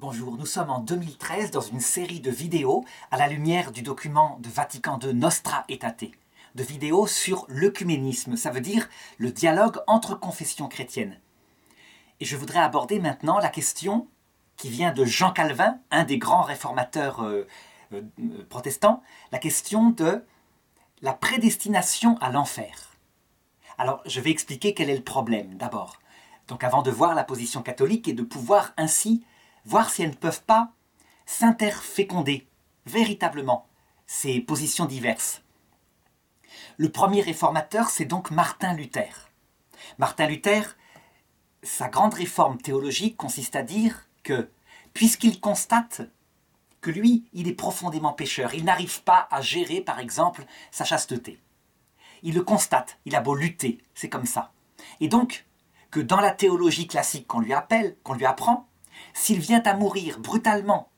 Bonjour, nous sommes en 2013 dans une série de vidéos à la lumière du document de Vatican II Nostra Aetate, de vidéos sur l'œcuménisme, ça veut dire le dialogue entre confessions chrétiennes. Et je voudrais aborder maintenant la question qui vient de Jean Calvin, un des grands réformateurs protestants, la question de la prédestination à l'enfer. Alors, je vais expliquer quel est le problème d'abord. Donc avant de voir la position catholique et de pouvoir ainsi voir si elles ne peuvent pas s'interféconder véritablement ces positions diverses. Le premier réformateur, c'est donc Martin Luther. Martin Luther, sa grande réforme théologique consiste à dire que, puisqu'il constate que lui, il est profondément pécheur, il n'arrive pas à gérer, par exemple, sa chasteté. Il le constate, il a beau lutter, c'est comme ça. Et donc, que dans la théologie classique qu'on lui apprend, s'il vient à mourir brutalement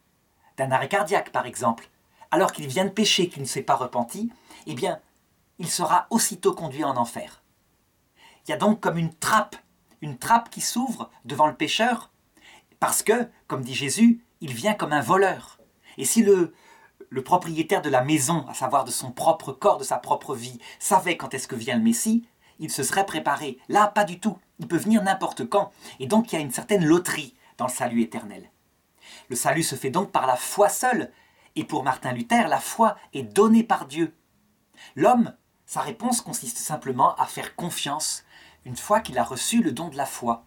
d'un arrêt cardiaque, par exemple, alors qu'il vient de pécher, qu'il ne s'est pas repenti, eh bien, il sera aussitôt conduit en enfer. Il y a donc comme une trappe qui s'ouvre devant le pécheur, parce que, comme dit Jésus, il vient comme un voleur. Et si le propriétaire de la maison, à savoir de son propre corps, de sa propre vie, savait quand est-ce que vient le Messie, il se serait préparé. Là, pas du tout. Il peut venir n'importe quand. Et donc, il y a une certaine loterie dans le salut éternel. Le salut se fait donc par la foi seule. Et pour Martin Luther, la foi est donnée par Dieu. L'homme, sa réponse consiste simplement à faire confiance une fois qu'il a reçu le don de la foi.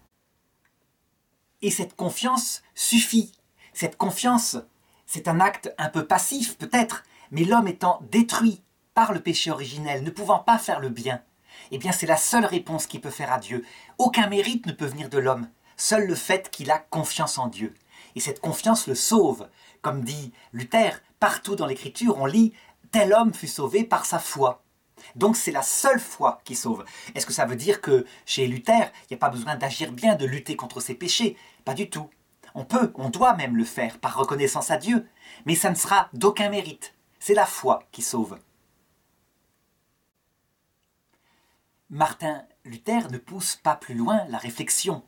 Et cette confiance suffit. Cette confiance, c'est un acte un peu passif peut-être, mais l'homme étant détruit par le péché originel, ne pouvant pas faire le bien, eh bien c'est la seule réponse qu'il peut faire à Dieu. Aucun mérite ne peut venir de l'homme, seul le fait qu'il a confiance en Dieu. Et cette confiance le sauve. Comme dit Luther, partout dans l'Écriture, on lit « tel homme fut sauvé par sa foi ». Donc c'est la seule foi qui sauve. Est-ce que ça veut dire que chez Luther, il n'y a pas besoin d'agir bien, de lutter contre ses péchés? Pas du tout. On doit même le faire par reconnaissance à Dieu, mais ça ne sera d'aucun mérite. C'est la foi qui sauve. Martin Luther ne pousse pas plus loin la réflexion.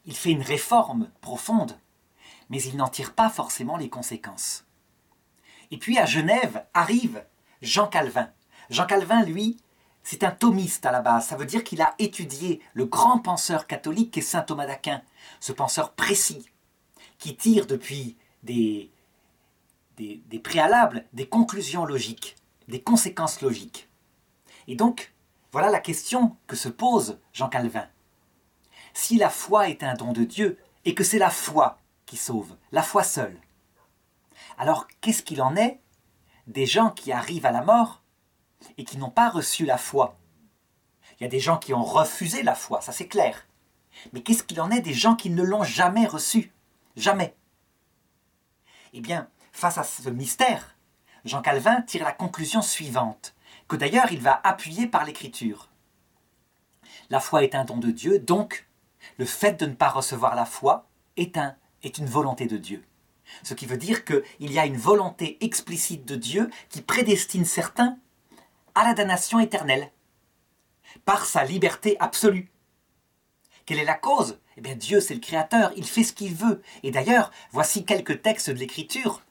Il fait une réforme profonde, mais il n'en tire pas forcément les conséquences. Et puis à Genève arrive Jean Calvin. Jean Calvin, lui, c'est un thomiste à la base. Ça veut dire qu'il a étudié le grand penseur catholique qu'est saint Thomas d'Aquin, ce penseur précis, qui tire depuis des préalables, des conclusions logiques, des conséquences logiques. Et donc, voilà la question que se pose Jean Calvin. Si la foi est un don de Dieu, et que c'est la foi qui sauve, la foi seule, alors qu'est-ce qu'il en est des gens qui arrivent à la mort et qui n'ont pas reçu la foi? Il y a des gens qui ont refusé la foi, ça c'est clair. Mais qu'est-ce qu'il en est des gens qui ne l'ont jamais reçue? Jamais. Eh bien, face à ce mystère, Jean Calvin tire la conclusion suivante, que d'ailleurs il va appuyer par l'Écriture. La foi est un don de Dieu, donc le fait de ne pas recevoir la foi est une volonté de Dieu. Ce qui veut dire qu'il y a une volonté explicite de Dieu qui prédestine certains à la damnation éternelle, par sa liberté absolue. Quelle est la cause? Eh bien, Dieu, c'est le Créateur, il fait ce qu'il veut. Et d'ailleurs, voici quelques textes de l'Écriture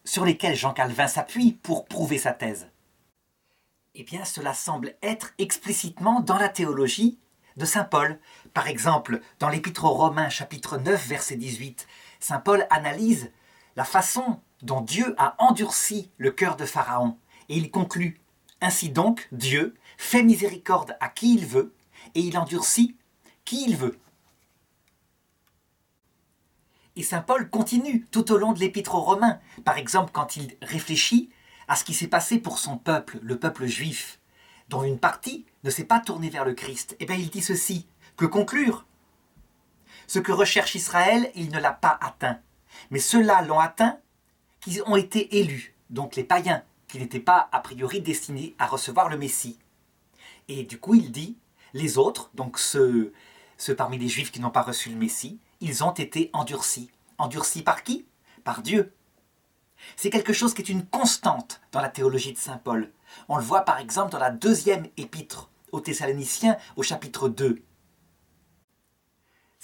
sur lesquels Jean Calvin s'appuie pour prouver sa thèse. Eh bien, cela semble être explicitement dans la théologie de saint Paul. Par exemple, dans l'Épître aux Romains, chapitre 9, verset 18, saint Paul analyse la façon dont Dieu a endurci le cœur de Pharaon. Et il conclut: ainsi donc, Dieu fait miséricorde à qui il veut, et il endurcit qui il veut. Et saint Paul continue tout au long de l'Épître aux Romains, par exemple quand il réfléchit à ce qui s'est passé pour son peuple, le peuple juif, dont une partie ne s'est pas tournée vers le Christ. Eh bien il dit ceci: que conclure? Ce que recherche Israël, il ne l'a pas atteint. Mais ceux-là l'ont atteint qui ont été élus, donc les païens, qui n'étaient pas a priori destinés à recevoir le Messie. Et du coup il dit, les autres, donc ceux parmi les Juifs qui n'ont pas reçu le Messie, ils ont été endurcis. Endurcis par qui? Par Dieu. C'est quelque chose qui est une constante dans la théologie de saint Paul. On le voit par exemple dans la deuxième épître aux Thessaloniciens, au chapitre 2.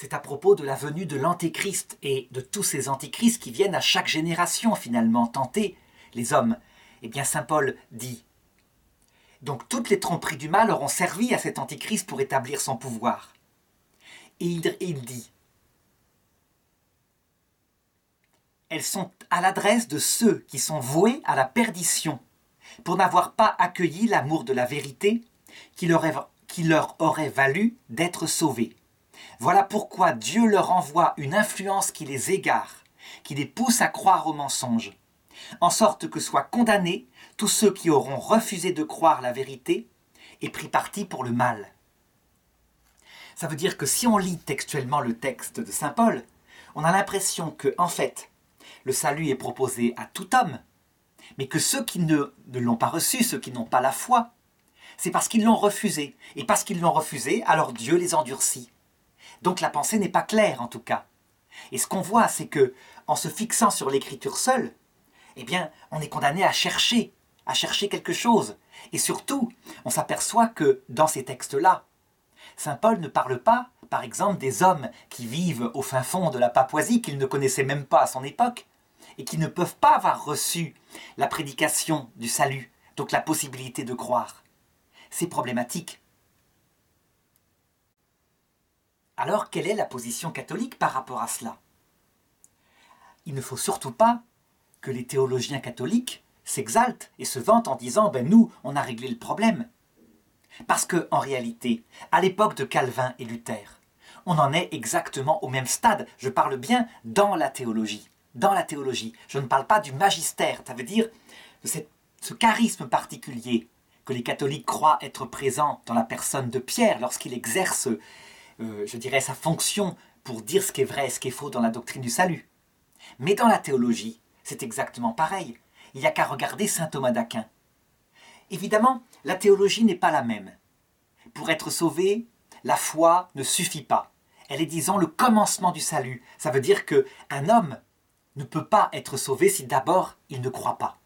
C'est à propos de la venue de l'Antéchrist et de tous ces antichrists qui viennent à chaque génération finalement tenter les hommes. Eh bien saint Paul dit « Donc toutes les tromperies du mal auront servi à cet Antichrist pour établir son pouvoir. » Et il dit « Elles sont à l'adresse de ceux qui sont voués à la perdition pour n'avoir pas accueilli l'amour de la vérité qui leur aurait valu d'être sauvés. Voilà pourquoi Dieu leur envoie une influence qui les égare, qui les pousse à croire au mensonge, en sorte que soient condamnés tous ceux qui auront refusé de croire la vérité et pris parti pour le mal. » Ça veut dire que si on lit textuellement le texte de saint Paul, on a l'impression que, en fait, le salut est proposé à tout homme, mais que ceux qui ne l'ont pas reçu, ceux qui n'ont pas la foi, c'est parce qu'ils l'ont refusé. Et parce qu'ils l'ont refusé, alors Dieu les endurcit. Donc la pensée n'est pas claire en tout cas. Et ce qu'on voit, c'est que en se fixant sur l'écriture seule, eh bien, on est condamné à chercher quelque chose. Et surtout, on s'aperçoit que dans ces textes-là, saint Paul ne parle pas, par exemple, des hommes qui vivent au fin fond de la Papouasie, qu'il ne connaissait même pas à son époque, et qui ne peuvent pas avoir reçu la prédication du salut, donc la possibilité de croire. C'est problématique. Alors, quelle est la position catholique par rapport à cela? Il ne faut surtout pas que les théologiens catholiques s'exaltent et se vantent en disant « nous, on a réglé le problème ». Parce qu'en réalité, à l'époque de Calvin et Luther, on en est exactement au même stade. Je parle bien dans la théologie. Dans la théologie. Je ne parle pas du magistère. Ça veut dire de ce charisme particulier que les catholiques croient être présent dans la personne de Pierre lorsqu'il exerce, je dirais, sa fonction pour dire ce qui est vrai et ce qui est faux dans la doctrine du salut. Mais dans la théologie, c'est exactement pareil. Il n'y a qu'à regarder saint Thomas d'Aquin. Évidemment, la théologie n'est pas la même. Pour être sauvé, la foi ne suffit pas. Elle est, disons, le commencement du salut. Ça veut dire qu'un homme ne peut pas être sauvé si d'abord il ne croit pas.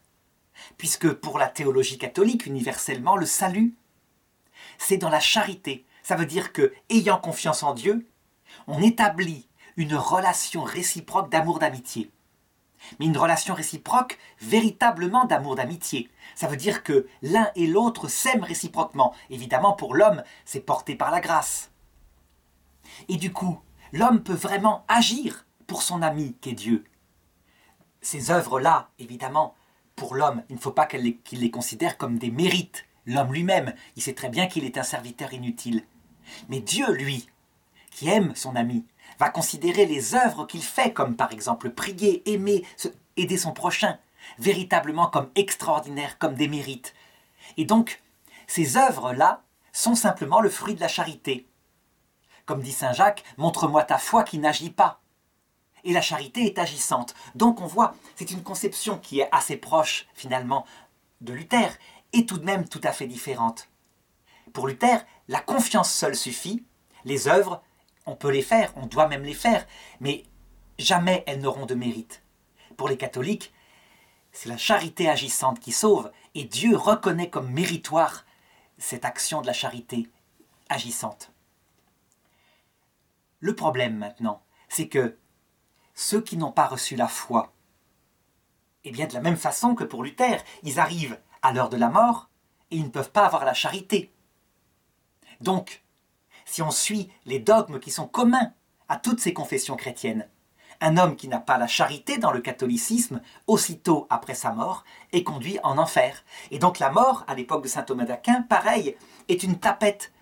Puisque pour la théologie catholique, universellement, le salut, c'est dans la charité. Ça veut dire que, ayant confiance en Dieu, on établit une relation réciproque d'amour d'amitié. Mais une relation réciproque véritablement d'amour d'amitié. Ça veut dire que l'un et l'autre s'aiment réciproquement. Évidemment, pour l'homme, c'est porté par la grâce. Et du coup, l'homme peut vraiment agir pour son ami qu'est Dieu. Ces œuvres-là, évidemment, pour l'homme, il ne faut pas qu'il les considère comme des mérites. L'homme lui-même, il sait très bien qu'il est un serviteur inutile. Mais Dieu, lui, qui aime son ami, va considérer les œuvres qu'il fait, comme par exemple prier, aimer, aider son prochain, véritablement comme extraordinaires, comme des mérites. Et donc, ces œuvres-là sont simplement le fruit de la charité. Comme dit saint Jacques, « Montre-moi ta foi qui n'agit pas ». Et la charité est agissante. Donc on voit, c'est une conception qui est assez proche, finalement, de Luther, et tout de même tout à fait différente. Pour Luther, la confiance seule suffit, les œuvres, on peut les faire, on doit même les faire, mais jamais elles n'auront de mérite. Pour les catholiques, c'est la charité agissante qui sauve, et Dieu reconnaît comme méritoire cette action de la charité agissante. Le problème maintenant, c'est que ceux qui n'ont pas reçu la foi, eh bien de la même façon que pour Luther, ils arrivent à l'heure de la mort et ils ne peuvent pas avoir la charité. Donc, si on suit les dogmes qui sont communs à toutes ces confessions chrétiennes, un homme qui n'a pas la charité dans le catholicisme, aussitôt après sa mort, est conduit en enfer. Et donc la mort, à l'époque de saint Thomas d'Aquin, pareil, est une tapette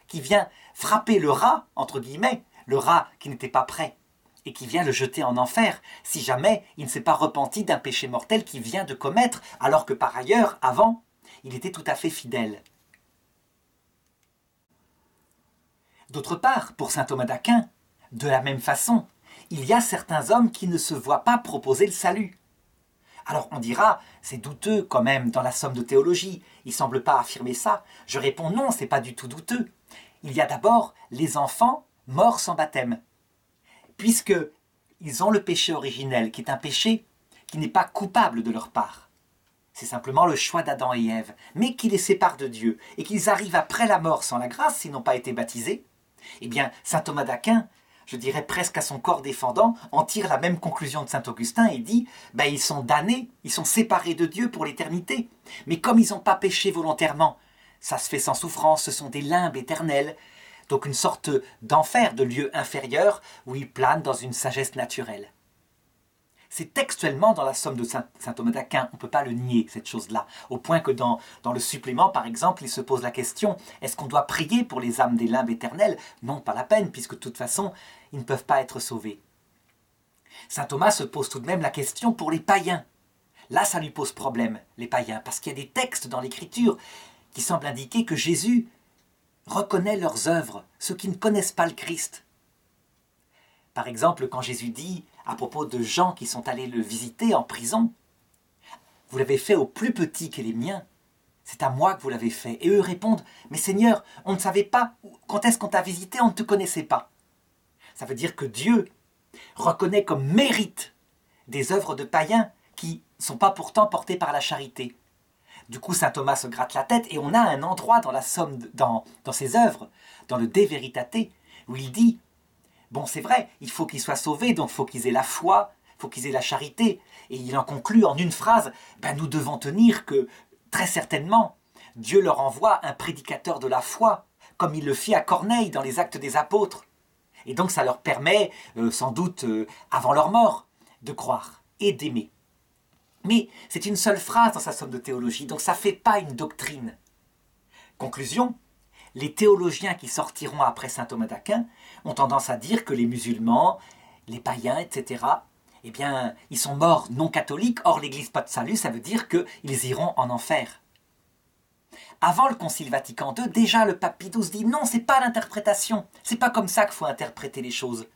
qui vient frapper le rat, entre guillemets, le rat qui n'était pas prêt, et qui vient le jeter en enfer, si jamais il ne s'est pas repenti d'un péché mortel qu'il vient de commettre, alors que par ailleurs, avant, il était tout à fait fidèle. D'autre part, pour saint Thomas d'Aquin, de la même façon, il y a certains hommes qui ne se voient pas proposer le salut. Alors on dira, c'est douteux quand même dans la somme de théologie, il ne semble pas affirmer ça. Je réponds non, c'est pas du tout douteux. Il y a d'abord les enfants morts sans baptême, puisqu'ils ont le péché originel, qui est un péché qui n'est pas coupable de leur part. C'est simplement le choix d'Adam et Ève, mais qui les sépare de Dieu, et qu'ils arrivent après la mort sans la grâce, s'ils n'ont pas été baptisés. Eh bien, saint Thomas d'Aquin je dirais presque à son corps défendant, en tire la même conclusion de saint Augustin et dit ils sont damnés, ils sont séparés de Dieu pour l'éternité. Mais comme ils n'ont pas péché volontairement, ça se fait sans souffrance, ce sont des limbes éternelles, donc une sorte d'enfer, de lieu inférieur où ils planent dans une sagesse naturelle. C'est textuellement dans la Somme de saint Thomas d'Aquin, on ne peut pas le nier, cette chose-là, au point que dans le supplément, par exemple, il se pose la question, est-ce qu'on doit prier pour les âmes des limbes éternelles? Non, pas la peine, puisque de toute façon, ils ne peuvent pas être sauvés. Saint Thomas se pose tout de même la question pour les païens. Là, ça lui pose problème, les païens, parce qu'il y a des textes dans l'Écriture qui semblent indiquer que Jésus reconnaît leurs œuvres, ceux qui ne connaissent pas le Christ. Par exemple, quand Jésus dit, à propos de gens qui sont allés le visiter en prison, « Vous l'avez fait aux plus petits que les miens, c'est à moi que vous l'avez fait. » Et eux répondent, « Mais Seigneur, on ne savait pas, quand est-ce qu'on t'a visité, on ne te connaissait pas. » Ça veut dire que Dieu reconnaît comme mérite des œuvres de païens qui ne sont pas pourtant portées par la charité. Du coup, saint Thomas se gratte la tête et on a un endroit dans la Somme, dans ses œuvres, dans le De Veritate, où il dit bon, c'est vrai, il faut qu'ils soient sauvés, donc il faut qu'ils aient la foi, il faut qu'ils aient la charité. Et il en conclut en une phrase, nous devons tenir que, très certainement, Dieu leur envoie un prédicateur de la foi, comme il le fit à Corneille dans les Actes des Apôtres. Et donc ça leur permet, sans doute, avant leur mort, de croire et d'aimer. Mais c'est une seule phrase dans sa Somme de théologie, donc ça ne fait pas une doctrine. Conclusion, les théologiens qui sortiront après saint Thomas d'Aquin ont tendance à dire que les musulmans, les païens, etc., eh bien, ils sont morts non catholiques, or l'Église pas de salut, ça veut dire qu'ils iront en enfer. Avant le Concile Vatican II, déjà le pape Pie XII dit non, c'est pas l'interprétation, c'est pas comme ça qu'il faut interpréter les choses.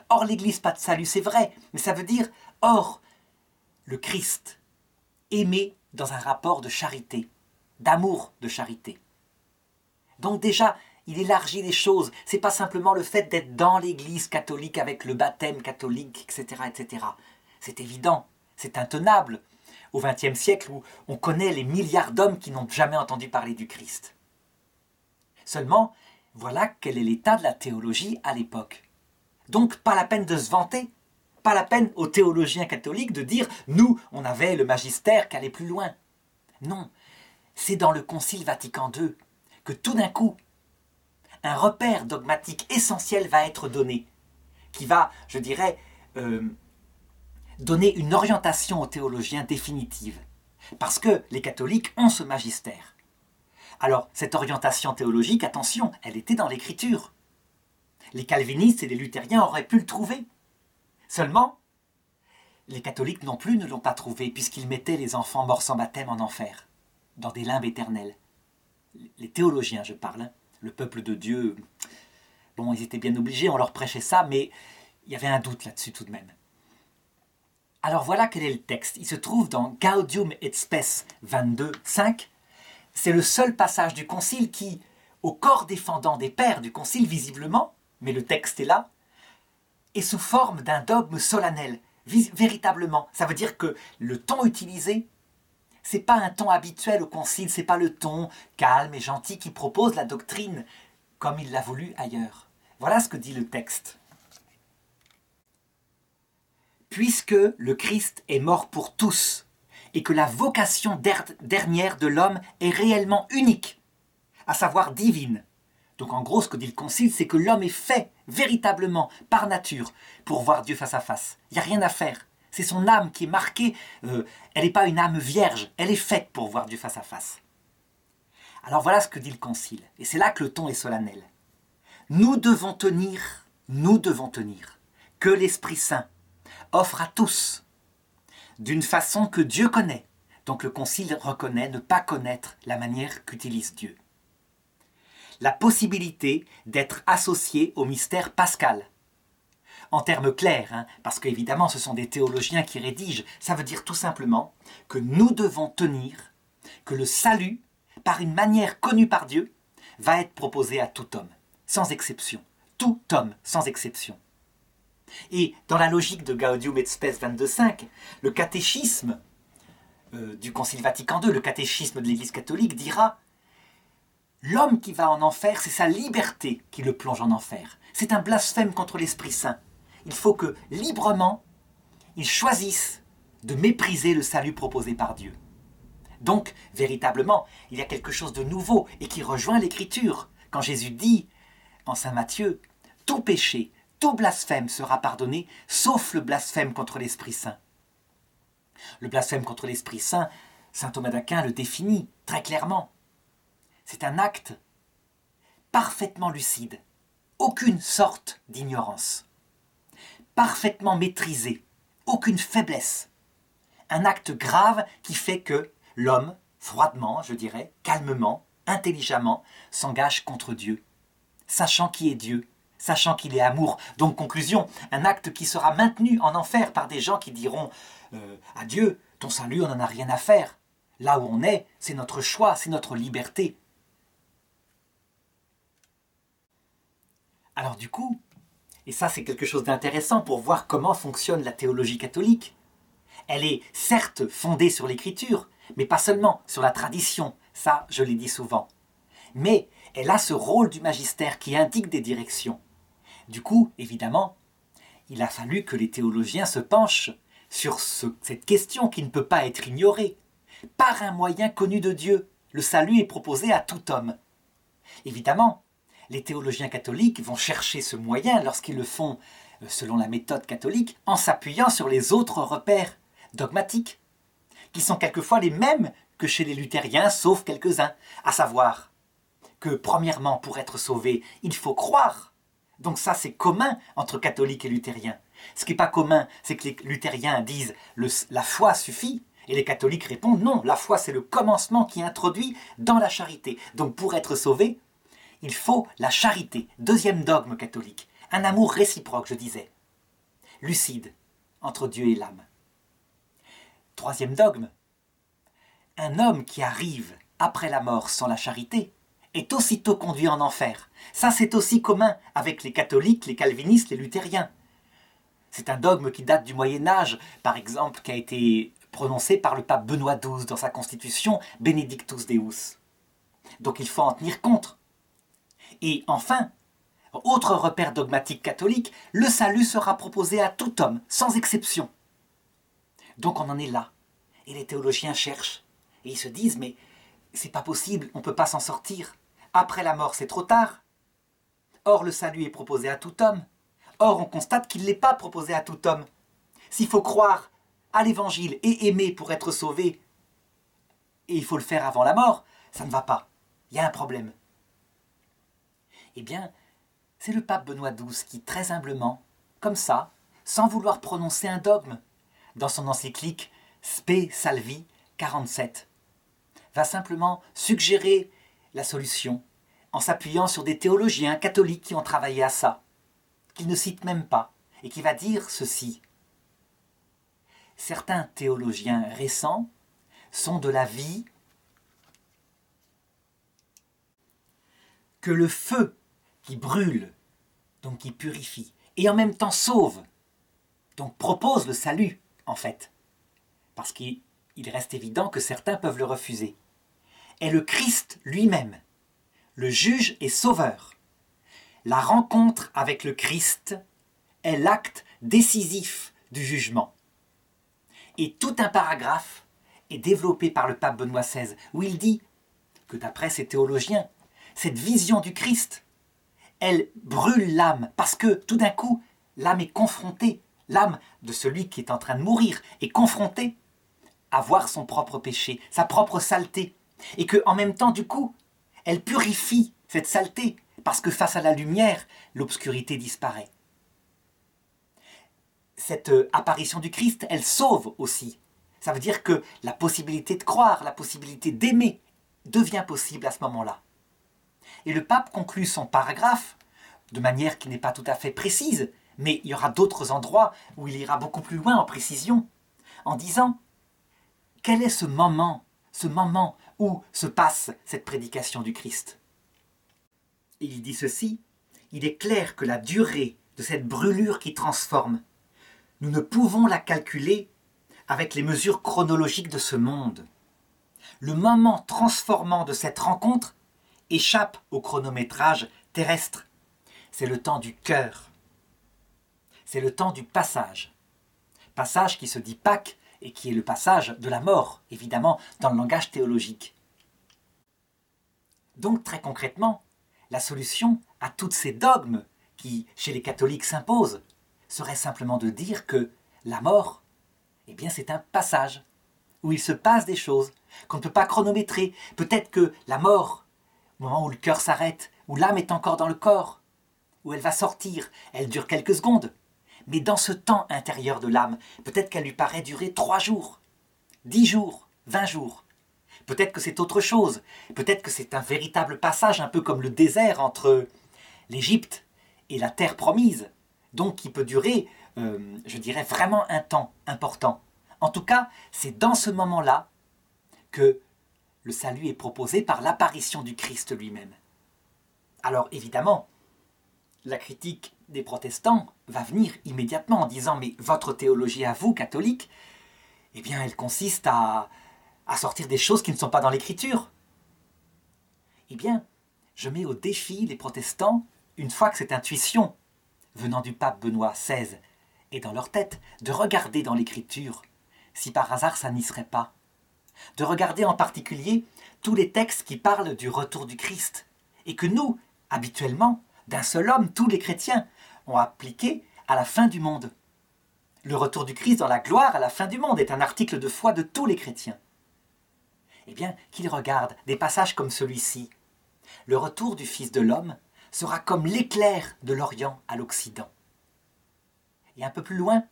Or l'Église pas de salut, c'est vrai, mais ça veut dire or le Christ aimé dans un rapport de charité, d'amour de charité. Donc déjà, il élargit les choses. Ce n'est pas simplement le fait d'être dans l'Église catholique avec le baptême catholique, etc., etc. C'est évident, c'est intenable au XXe siècle où on connaît les milliards d'hommes qui n'ont jamais entendu parler du Christ. Seulement, voilà quel est l'état de la théologie à l'époque. Donc, pas la peine de se vanter, pas la peine aux théologiens catholiques de dire « nous, on avait le magistère qui allait plus loin ». Non, c'est dans le Concile Vatican II que tout d'un coup, un repère dogmatique essentiel va être donné, qui va, je dirais, donner une orientation aux théologiens définitive. Parce que les catholiques ont ce magistère. Alors, cette orientation théologique, attention, elle était dans l'Écriture. Les calvinistes et les luthériens auraient pu le trouver. Seulement, les catholiques non plus ne l'ont pas trouvé, puisqu'ils mettaient les enfants morts sans baptême en enfer, dans des limbes éternelles. Les théologiens, je parle, le peuple de Dieu, bon, ils étaient bien obligés, on leur prêchait ça, mais il y avait un doute là-dessus tout de même. Alors voilà quel est le texte. Il se trouve dans Gaudium et Spes 22.5. C'est le seul passage du Concile qui, au corps défendant des pères du Concile visiblement, mais le texte est là, est sous forme d'un dogme solennel, véritablement. Ça veut dire que le ton utilisé, c'est pas un ton habituel au Concile, c'est pas le ton calme et gentil qui propose la doctrine comme il l'a voulu ailleurs. Voilà ce que dit le texte. Puisque le Christ est mort pour tous, et que la vocation dernière de l'homme est réellement unique, à savoir divine. Donc en gros, ce que dit le Concile, c'est que l'homme est fait, véritablement, par nature, pour voir Dieu face à face. Il n'y a rien à faire. C'est son âme qui est marquée, elle n'est pas une âme vierge, elle est faite pour voir Dieu face à face. Alors voilà ce que dit le Concile, et c'est là que le ton est solennel. Nous devons tenir, que l'Esprit Saint offre à tous, d'une façon que Dieu connaît. Donc le Concile reconnaît ne pas connaître la manière qu'utilise Dieu. La possibilité d'être associé au mystère pascal. En termes clairs, parce qu'évidemment ce sont des théologiens qui rédigent, ça veut dire tout simplement que nous devons tenir que le salut, par une manière connue par Dieu, va être proposé à tout homme, sans exception. Tout homme, sans exception. Et dans la logique de Gaudium et Spes 22.5, le catéchisme du Concile Vatican II, le catéchisme de l'Église catholique dira L'homme qui va en enfer, c'est sa liberté qui le plonge en enfer. C'est un blasphème contre l'Esprit Saint. Il faut que, librement, il choisisse de mépriser le salut proposé par Dieu. Donc, véritablement, il y a quelque chose de nouveau et qui rejoint l'Écriture. Quand Jésus dit, en Saint Matthieu, « Tout péché, tout blasphème sera pardonné, sauf le blasphème contre l'Esprit Saint. » Le blasphème contre l'Esprit Saint, saint Thomas d'Aquin le définit très clairement. C'est un acte parfaitement lucide, aucune sorte d'ignorance, parfaitement maîtrisé, aucune faiblesse. Un acte grave qui fait que l'homme, froidement, je dirais, calmement, intelligemment, s'engage contre Dieu, sachant qui est Dieu, sachant qu'il est amour. Donc, conclusion, un acte qui sera maintenu en enfer par des gens qui diront à Dieu, ton salut, on n'en a rien à faire. Là où on est, c'est notre choix, c'est notre liberté. Alors du coup, et ça c'est quelque chose d'intéressant pour voir comment fonctionne la théologie catholique, elle est certes fondée sur l'écriture, mais pas seulement sur la tradition, ça je l'ai dit souvent. Mais elle a ce rôle du magistère qui indique des directions. Du coup, évidemment, il a fallu que les théologiens se penchent sur cette question qui ne peut pas être ignorée. Par un moyen connu de Dieu, le salut est proposé à tout homme. Évidemment, les théologiens catholiques vont chercher ce moyen lorsqu'ils le font selon la méthode catholique en s'appuyant sur les autres repères dogmatiques, qui sont quelquefois les mêmes que chez les luthériens, sauf quelques-uns, à savoir que, premièrement, pour être sauvé, il faut croire. Donc ça, c'est commun entre catholiques et luthériens. Ce qui n'est pas commun, c'est que les luthériens disent « la foi suffit », et les catholiques répondent « non, la foi, c'est le commencement qui introduit dans la charité. Donc pour être sauvé, il faut la charité. » Deuxième dogme catholique, un amour réciproque, je disais, lucide, entre Dieu et l'âme. Troisième dogme, un homme qui arrive après la mort sans la charité est aussitôt conduit en enfer. Ça, c'est aussi commun avec les catholiques, les calvinistes, les luthériens. C'est un dogme qui date du Moyen-Âge, par exemple, qui a été prononcé par le pape Benoît XII dans sa constitution Benedictus Deus. Donc il faut en tenir compte. Et enfin, autre repère dogmatique catholique, le salut sera proposé à tout homme, sans exception. Donc on en est là. Et les théologiens cherchent. Et ils se disent, mais c'est pas possible, on ne peut pas s'en sortir. Après la mort, c'est trop tard. Or, le salut est proposé à tout homme. Or, on constate qu'il n'est pas proposé à tout homme. S'il faut croire à l'évangile et aimer pour être sauvé, et il faut le faire avant la mort, ça ne va pas. Il y a un problème. Eh bien, c'est le pape Benoît XII qui, très humblement, comme ça, sans vouloir prononcer un dogme, dans son encyclique Spe Salvi 47, va simplement suggérer la solution en s'appuyant sur des théologiens catholiques qui ont travaillé à ça, qu'il ne cite même pas, et qui va dire ceci. Certains théologiens récents sont de l'avis que le feu qui brûle, donc qui purifie, et en même temps sauve, donc propose le salut, en fait, parce qu'il reste évident que certains peuvent le refuser, est le Christ lui-même, le juge et sauveur. La rencontre avec le Christ est l'acte décisif du jugement. Et tout un paragraphe est développé par le pape Benoît XVI, où il dit que d'après ces théologiens, cette vision du Christ, elle brûle l'âme, parce que tout d'un coup, l'âme est confrontée, l'âme de celui qui est en train de mourir est confrontée à voir son propre péché, sa propre saleté, et qu'en même temps, du coup, elle purifie cette saleté, parce que face à la lumière, l'obscurité disparaît. Cette apparition du Christ, elle sauve aussi. Ça veut dire que la possibilité de croire, la possibilité d'aimer, devient possible à ce moment-là. Et le pape conclut son paragraphe de manière qui n'est pas tout à fait précise, mais il y aura d'autres endroits où il ira beaucoup plus loin en précision, en disant « Quel est ce moment où se passe cette prédication du Christ ?» Et il dit ceci, « Il est clair que la durée de cette brûlure qui transforme, nous ne pouvons la calculer avec les mesures chronologiques de ce monde. Le moment transformant de cette rencontre échappe au chronométrage terrestre. C'est le temps du cœur. C'est le temps du passage. Passage qui se dit Pâques et qui est le passage de la mort, évidemment, dans le langage théologique. Donc, très concrètement, la solution à tous ces dogmes qui, chez les catholiques, s'imposent, serait simplement de dire que la mort, eh bien, c'est un passage où il se passe des choses qu'on ne peut pas chronométrer. Peut-être que la mort, au moment où le cœur s'arrête, où l'âme est encore dans le corps, où elle va sortir, elle dure quelques secondes. Mais dans ce temps intérieur de l'âme, peut-être qu'elle lui paraît durer 3 jours, 10 jours, 20 jours. Peut-être que c'est autre chose. Peut-être que c'est un véritable passage, un peu comme le désert entre l'Égypte et la terre promise. Donc qui peut durer, je dirais, vraiment un temps important. En tout cas, c'est dans ce moment-là que le salut est proposé par l'apparition du Christ lui-même. Alors évidemment, la critique des protestants va venir immédiatement en disant « Mais votre théologie à vous, catholiques, eh bien, elle consiste à sortir des choses qui ne sont pas dans l'Écriture. » Eh bien, je mets au défi les protestants, une fois que cette intuition, venant du pape Benoît XVI, est dans leur tête, de regarder dans l'Écriture, si par hasard ça n'y serait pas. De regarder en particulier tous les textes qui parlent du retour du Christ, et que nous, habituellement, d'un seul homme, tous les chrétiens, ont appliqué à la fin du monde. Le retour du Christ dans la gloire à la fin du monde est un article de foi de tous les chrétiens. Eh bien, qu'ils regardent des passages comme celui-ci. Le retour du Fils de l'homme sera comme l'éclair de l'Orient à l'Occident. Et un peu plus loin,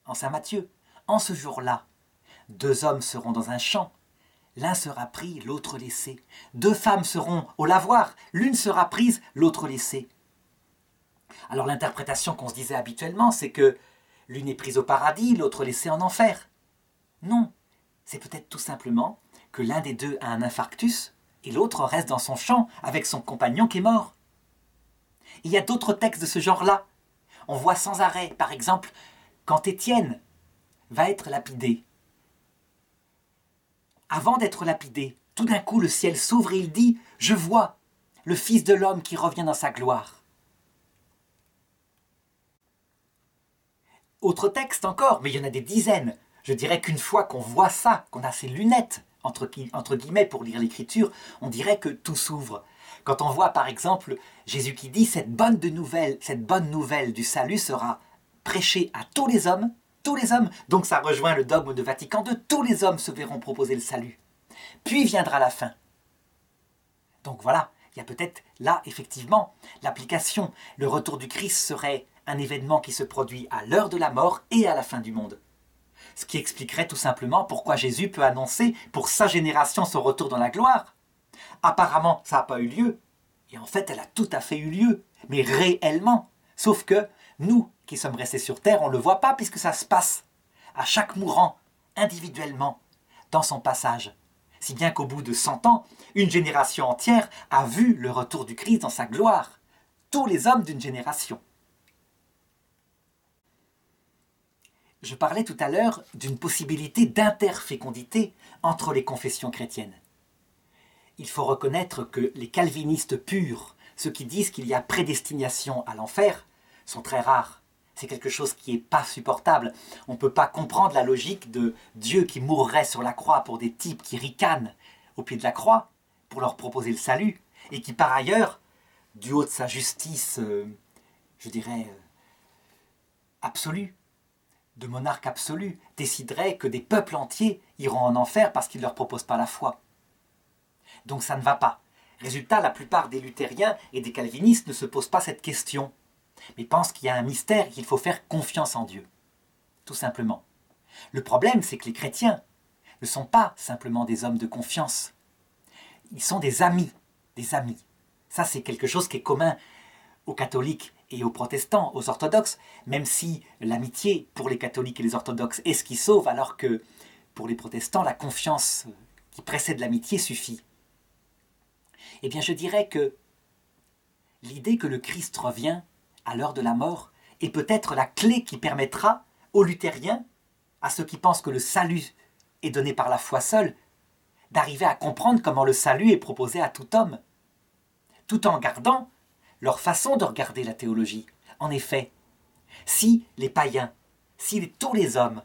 en Saint Matthieu, en ce jour-là, 2 hommes seront dans un champ, l'un sera pris, l'autre laissé. 2 femmes seront au lavoir, l'une sera prise, l'autre laissée. Alors l'interprétation qu'on se disait habituellement, c'est que l'une est prise au paradis, l'autre laissée en enfer. Non, c'est peut-être tout simplement que l'un des 2 a un infarctus et l'autre reste dans son champ avec son compagnon qui est mort. Il y a d'autres textes de ce genre-là. On voit sans arrêt, par exemple, quand Étienne va être lapidé. Avant d'être lapidé, tout d'un coup le ciel s'ouvre et il dit « Je vois le Fils de l'homme qui revient dans sa gloire ». Autre texte encore, mais il y en a des dizaines. Je dirais qu'une fois qu'on voit ça, qu'on a ces lunettes, entre guillemets, pour lire l'Écriture, on dirait que tout s'ouvre. Quand on voit par exemple Jésus qui dit « Cette bonne nouvelle du salut sera prêchée à tous les hommes », donc ça rejoint le dogme de Vatican II, tous les hommes se verront proposer le salut. Puis viendra la fin. Donc voilà, il y a peut-être là, effectivement, l'application. Le retour du Christ serait un événement qui se produit à l'heure de la mort et à la fin du monde. Ce qui expliquerait tout simplement pourquoi Jésus peut annoncer pour sa génération son retour dans la gloire. Apparemment, ça n'a pas eu lieu. Et en fait, elle a tout à fait eu lieu. Mais réellement. Sauf que nous, qui sommes restés sur terre, on ne le voit pas puisque ça se passe à chaque mourant, individuellement, dans son passage. Si bien qu'au bout de 100 ans, une génération entière a vu le retour du Christ dans sa gloire. Tous les hommes d'une génération. Je parlais tout à l'heure d'une possibilité d'interfécondité entre les confessions chrétiennes. Il faut reconnaître que les calvinistes purs, ceux qui disent qu'il y a prédestination à l'enfer, sont très rares. C'est quelque chose qui n'est pas supportable. On ne peut pas comprendre la logique de Dieu qui mourrait sur la croix pour des types qui ricanent au pied de la croix pour leur proposer le salut et qui par ailleurs, du haut de sa justice, je dirais, absolue, de monarque absolu, déciderait que des peuples entiers iront en enfer parce qu'il ne leur propose pas la foi. Donc ça ne va pas. Résultat, la plupart des luthériens et des calvinistes ne se posent pas cette question, mais pensent qu'il y a un mystère et qu'il faut faire confiance en Dieu. Tout simplement. Le problème, c'est que les chrétiens ne sont pas simplement des hommes de confiance. Ils sont des amis, des amis. Ça, c'est quelque chose qui est commun aux catholiques et aux protestants, aux orthodoxes, même si l'amitié pour les catholiques et les orthodoxes est ce qui sauve, alors que pour les protestants, la confiance qui précède l'amitié suffit. Eh bien, je dirais que l'idée que le Christ revient à l'heure de la mort est peut-être la clé qui permettra aux luthériens, à ceux qui pensent que le salut est donné par la foi seule, d'arriver à comprendre comment le salut est proposé à tout homme. tout en gardant leur façon de regarder la théologie. En effet, si les païens, si tous les hommes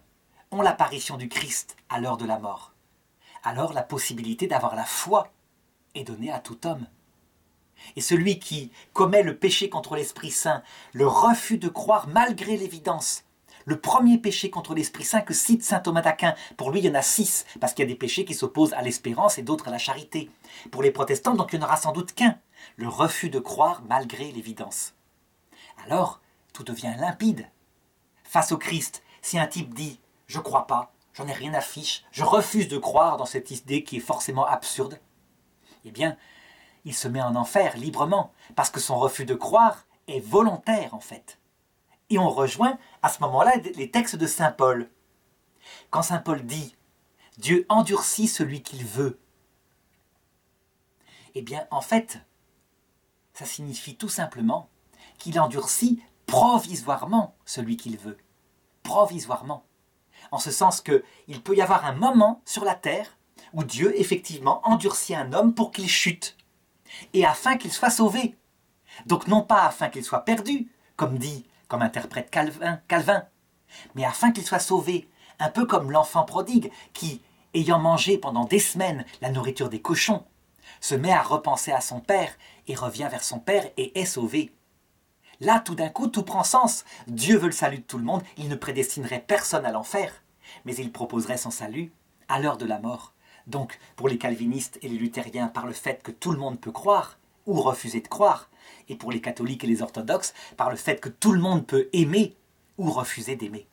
ont l'apparition du Christ à l'heure de la mort, alors la possibilité d'avoir la foi est donnée à tout homme. Et celui qui commet le péché contre l'Esprit Saint, le refus de croire malgré l'évidence, le premier péché contre l'Esprit Saint que cite saint Thomas d'Aquin, pour lui il y en a 6, parce qu'il y a des péchés qui s'opposent à l'espérance et d'autres à la charité. Pour les protestants, donc il n'y en aura sans doute qu'un, le refus de croire malgré l'évidence. Alors, tout devient limpide. Face au Christ, si un type dit « je ne crois pas, j'en ai rien à fiche, je refuse de croire dans cette idée qui est forcément absurde », eh bien, il se met en enfer librement, parce que son refus de croire est volontaire en fait. Et on rejoint à ce moment-là les textes de saint Paul. Quand saint Paul dit « Dieu endurcit celui qu'il veut », eh bien en fait, ça signifie tout simplement qu'il endurcit provisoirement celui qu'il veut. Provisoirement. En ce sens qu'il peut y avoir un moment sur la terre où Dieu effectivement endurcit un homme pour qu'il chute, et afin qu'il soit sauvé. Donc non pas afin qu'il soit perdu, comme interprète Calvin, mais afin qu'il soit sauvé, un peu comme l'enfant prodigue qui, ayant mangé pendant des semaines la nourriture des cochons, se met à repenser à son père et revient vers son père et est sauvé. Là, tout d'un coup, tout prend sens. Dieu veut le salut de tout le monde, il ne prédestinerait personne à l'enfer, mais il proposerait son salut à l'heure de la mort. Donc, pour les calvinistes et les luthériens, par le fait que tout le monde peut croire, ou refuser de croire, et pour les catholiques et les orthodoxes, par le fait que tout le monde peut aimer, ou refuser d'aimer.